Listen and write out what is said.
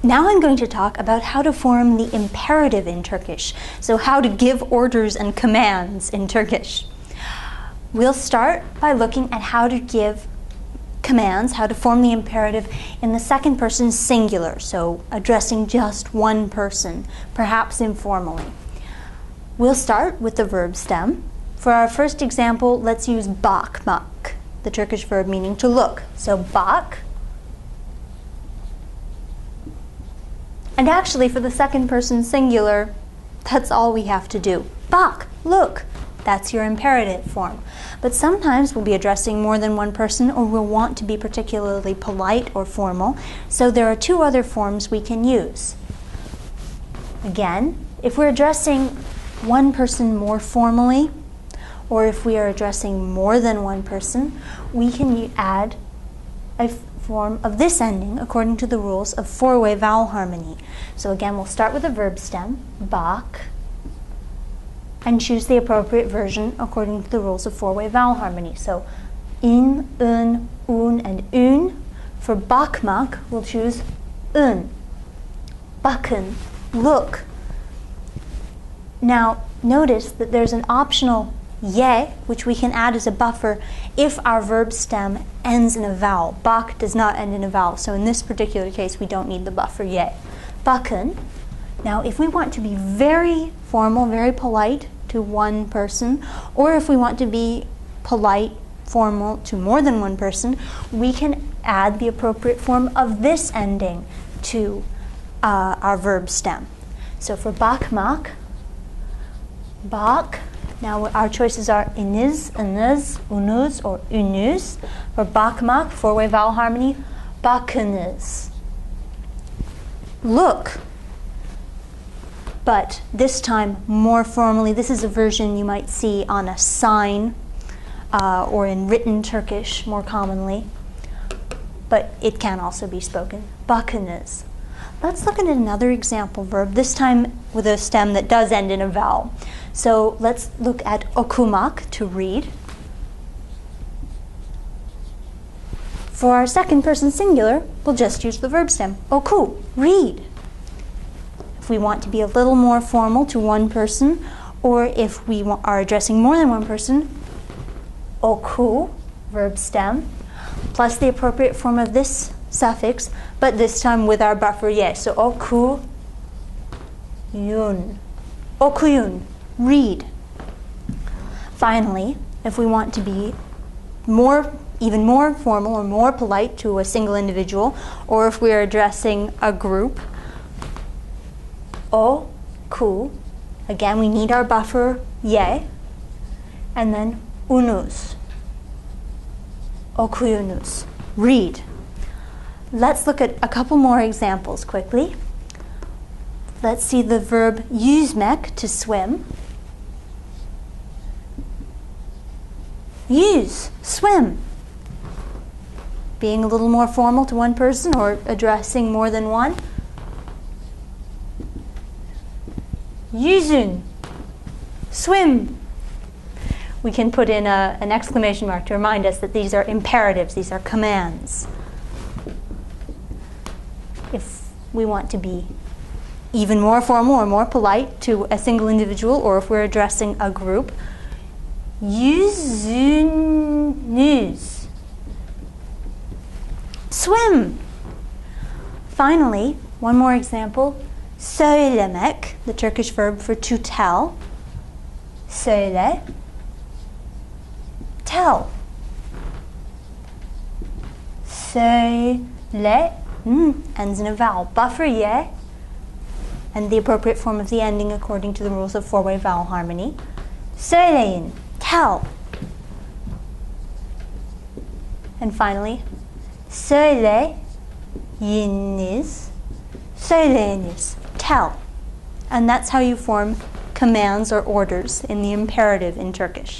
Now I'm going to talk about how to form the imperative in Turkish, so how to give orders and commands in Turkish. We'll start by looking at how to give commands, how to form the imperative in the second person singular, so addressing just one person, perhaps informally. We'll start with the verb stem. For our first example, let's use bakmak, the Turkish verb meaning to look. So bak. And actually, for the second person singular, that's all we have to do. Bak, look. That's your imperative form. But sometimes we'll be addressing more than one person, or we'll want to be particularly polite or formal. So there are two other forms we can use. Again, if we're addressing one person more formally, or if we are addressing more than one person, we can add a form of this ending according to the rules of four-way vowel harmony. So again, we'll start with the verb stem, bak, and choose the appropriate version according to the rules of four-way vowel harmony. So in, un, and un. For bakmak, we'll choose un. Bakın, look. Now, notice that there's an optional ye, which we can add as a buffer if our verb stem ends in a vowel. Bak does not end in a vowel, so in this particular case, we don't need the buffer ye. Bakın. Now, if we want to be very formal, very polite to one person, or if we want to be polite, formal to more than one person, we can add the appropriate form of this ending to our verb stem. So for bakmak, bak. Now our choices are iniz, inız, unuz, or unuz. For bakmak, four-way vowel harmony, bakınız. Look. But this time more formally. This is a version you might see on a sign or in written Turkish more commonly. But it can also be spoken. Bakınız. Let's look at another example verb, this time with a stem that does end in a vowel. So let's look at okumak, to read. For our second person singular, we'll just use the verb stem, oku, read. If we want to be a little more formal to one person, or if we are addressing more than one person, oku, verb stem, plus the appropriate form of this suffix, but this time with our buffer ye. So oku, yun. Okuyun, read. Finally, if we want to be even more formal or more polite to a single individual, or if we are addressing a group, oku, again we need our buffer ye, and then unuz, okuyunuz, read. Let's look at a couple more examples quickly. Let's see the verb yüzmek, to swim. Yüz, swim. Being a little more formal to one person or addressing more than one. Yüzün, swim. We can put in an exclamation mark to remind us that these are imperatives, these are commands. If we want to be even more formal or more polite to a single individual, or if we're addressing a group, yüzünüz, swim. Finally, one more example, söylemek, the Turkish verb for to tell. Söyle, tell. Söyle, ends in a vowel. Buffer ye, and the appropriate form of the ending according to the rules of four-way vowel harmony. Söyleyin, tell. And finally, söyleyiniz, söyleyiniz, tell. And that's how you form commands or orders in the imperative in Turkish.